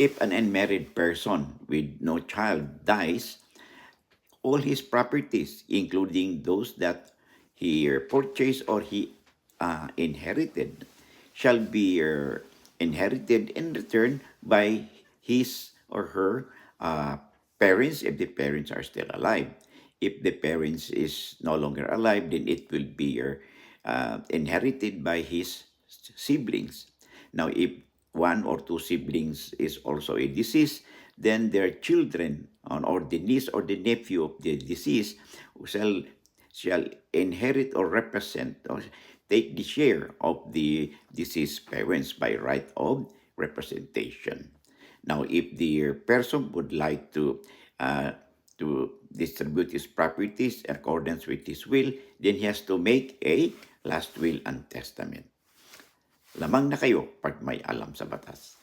If an unmarried person with no child dies, all his properties, including those that he purchased or he inherited, shall be inherited in return by his or her parents if the parents are still alive. If the parents is no longer alive, then it will be inherited by his siblings. Now, if one or two siblings is also a deceased, then their children or the niece or the nephew of the deceased shall shall inherit or represent or take the share of the deceased parents by right of representation. Now, if the person would like uh, to distribute his properties in accordance with his will, then he has to make a last will and testament. Lamang na kayo pag may alam sa batas.